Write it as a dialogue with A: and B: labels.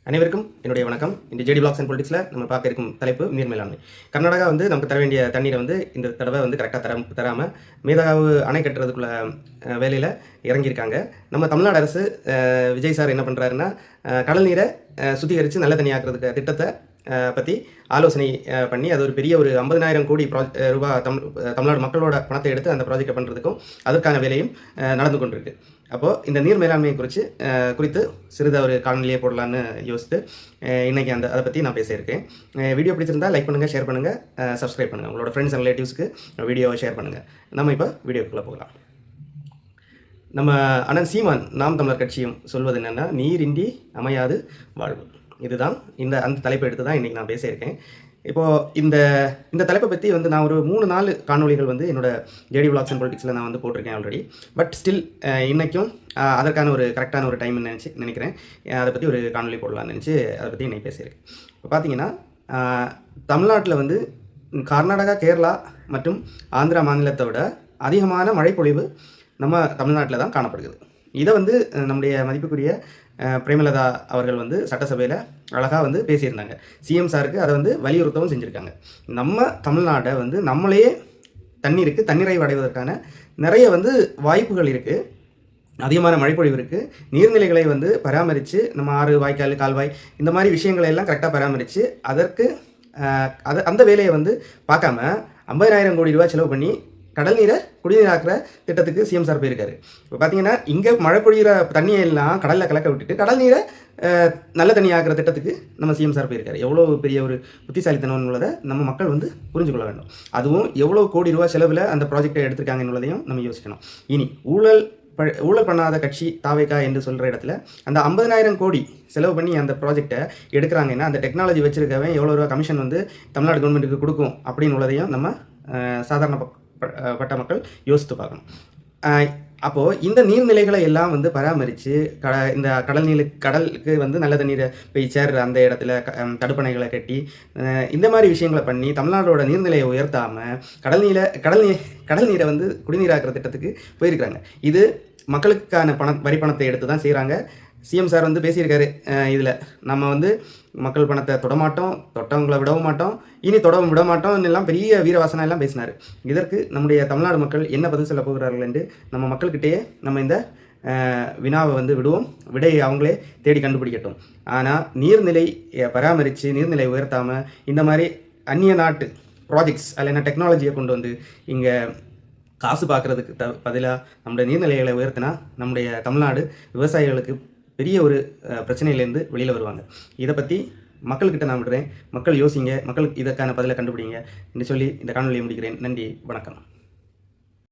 A: அனைவருக்கும் என்னுடைய வணக்கம். இந்த ஜேடி பிளாக்ஸ் அண்ட் பொலிட்டிக்ஸில் நம்ம பார்க்க இருக்கும் தலைப்பு நீர் மேலாண்மை. கர்நாடகா நமக்கு தர வேண்டிய தண்ணீரை இந்த தடவை கரெக்டாக தராமல் மேதாவு அணை கட்டுறதுக்குள்ள வேலையில் இறங்கியிருக்காங்க. நம்ம தமிழ்நாடு அரசு விஜய் சார் என்ன பண்ணுறாருன்னா, கடல் நீரை சுத்திகரித்து நல்ல தண்ணியாக்குறதுக்கு திட்டத்தை பற்றி ஆலோசனை பண்ணி அது ஒரு பெரிய ஒரு 50,000 கோடி ரூபாய் தமிழ்நாடு மக்களோட பணத்தை எடுத்து அந்த ப்ராஜெக்டை பண்ணுறதுக்கும் அதற்கான வேலையும் நடந்து கொண்டிருக்கு. அப்போது இந்த நீர் மேலாண்மையை குறித்து சிறிதாக ஒரு காணொலியை போடலான்னு யோசித்து இன்றைக்கி அதை பற்றி நான் பேசியிருக்கேன். வீடியோ பிடிச்சிருந்தால் லைக் பண்ணுங்கள், ஷேர் பண்ணுங்கள், சப்ஸ்கிரைப் பண்ணுங்கள். உங்களோட ஃப்ரெண்ட்ஸ் அண்ட் ரிலேட்டிவ்ஸ்க்கு வீடியோவை ஷேர் பண்ணுங்கள். நம்ம இப்போ வீடியோக்குள்ளே போகலாம். நம்ம அண்ணன் சீமான் நாம் தமிழர் கட்சியும் சொல்வது என்னென்னா, நீரின்றி அமையாது வாழ்வு. இதுதான் அந்த தலைப்பை எடுத்து தான் இன்றைக்கி நான் பேசியிருக்கேன். இப்போது இந்த தலைப்பை பற்றி நான் ஒரு 3-4 காணொலிகள் என்னோட ஜேடி பிளாக்ஸ் அண்ட் பொலிட்டிக்ஸில் நான் போட்டிருக்கேன் ஆல்ரெடி. பட் ஸ்டில் இன்றைக்கும் அதற்கான ஒரு கரெக்டான ஒரு டைம்னு நினைக்கிறேன். அதை பற்றி ஒரு காணொலி போடலான்னு நினச்சி அதை பற்றி இன்றைக்கி பேசியிருக்கேன். இப்போ பார்த்தீங்கன்னா, தமிழ்நாட்டில் கர்நாடகா, கேரளா மற்றும் ஆந்திரா மாநிலத்தை விட அதிகமான மழைப்பொழிவு நம்ம தமிழ்நாட்டில் தான் காணப்படுகிறது. இதை நம்முடைய மதிப்புக்குரிய பிரேமலதா அவர்கள் சட்டசபையில் அழகாக பேசியிருந்தாங்க. சிஎம் சாருக்கு அதை வலியுறுத்தவும் செஞ்சுருக்காங்க. நம்ம தமிழ்நாட்டை நம்மளையே தண்ணீரை அடைவதற்கான நிறைய வாய்ப்புகள் இருக்குது. அதிகமான மழைப்பொழிவு இருக்குது. நீர்நிலைகளை பராமரித்து நம்ம ஆறு, வாய்க்கால், கால்வாய் இந்த மாதிரி விஷயங்களை எல்லாம் கரெக்டாக பராமரித்து அதற்கு அந்த வேலையை பார்க்காம 50,000 கோடி ரூபாய் செலவு பண்ணி கடல் நீரை குடிநீராக்குற திட்டத்துக்கு சிஎம் சார் போயிருக்காரு. இப்போ பார்த்தீங்கன்னா, இங்கே மழை பொழிகிற தண்ணியை எல்லாம் கடலில் கலக்க விட்டுட்டு கடல் நீரை நல்ல தண்ணி ஆக்குற திட்டத்துக்கு நம்ம சிஎம் சார் போயிருக்காரு. எவ்வளோ பெரிய ஒரு புத்திசாலித்தனம் உள்ளதை நம்ம மக்கள் புரிஞ்சு கொள்ள வேண்டும். அதுவும் எவ்வளோ கோடி ரூபா செலவில் அந்த ப்ராஜெக்டை எடுத்திருக்காங்க என்பதையும் நம்ம யோசிக்கணும். இனி ஊழல் பண்ணாத கட்சி தாவேகா என்று சொல்கிற இடத்துல அந்த 50,000 கோடி செலவு பண்ணி அந்த ப்ராஜெக்டை எடுக்கிறாங்கன்னா, அந்த டெக்னாலஜி வச்சுருக்கவன் எவ்வளோ ரூபா கமிஷன் தமிழ்நாடு கவர்மெண்ட்டுக்கு கொடுக்கும் அப்படின்னு உள்ளதையும் நம்ம சாதாரண பட்ட மக்கள் யோசித்து பார்க்கணும். அப்போது இந்த நீர்நிலைகளை எல்லாம் பராமரித்து இந்த கடலுக்கு நல்ல தண்ணீரை போய் சேர்ற அந்த இடத்துல தடுப்பணைகளை கட்டி இந்த மாதிரி விஷயங்களை பண்ணி தமிழ்நாடோட நீர்நிலையை உயர்த்தாமல் கடல் நீரை குடிநீராக்குற திட்டத்துக்கு போயிருக்கிறாங்க. இது மக்களுக்கான வரி பணத்தை எடுத்து தான் செய்கிறாங்க. சிஎம் சார் பேசியிருக்காரு, இதில் நம்ம மக்கள் பணத்தை தொடமாட்டோம், தொட்டவங்களை விடவும் மாட்டோம், இனி தொடவும் விட மாட்டோம் எல்லாம் பெரிய வீரவாசனம் எல்லாம் பேசினார். இதற்கு நம்முடைய தமிழ்நாடு மக்கள் என்ன பதில் சொல்ல போகிறார்கள் என்று நம்ம மக்கள்கிட்டயே நம்ம இந்த வினாவை விடுவோம். விடையை அவங்களே தேடி கண்டுபிடிக்கட்டும். ஆனால் நீர்நிலை பராமரித்து நீர்நிலை உயர்த்தாமல் இந்த மாதிரி அந்நிய நாட்டு ப்ராஜெக்ட்ஸ் அல்ல டெக்னாலஜியை கொண்டு இங்கே காசு பார்க்குறதுக்கு பதிலாக நம்முடைய நீர்நிலைகளை உயர்த்தினா நம்முடைய தமிழ்நாடு விவசாயிகளுக்கு பெரிய ஒரு பிரச்சனையிலேருந்து வெளியில் வருவாங்க. இதை பற்றி மக்கள்கிட்ட நான் விடுறேன். மக்கள் யோசிங்க, மக்கள் இதற்கான பதிலை கண்டுபிடிங்க என்று சொல்லி இந்த காணொலியை முடிக்கிறேன். நன்றி, வணக்கம்.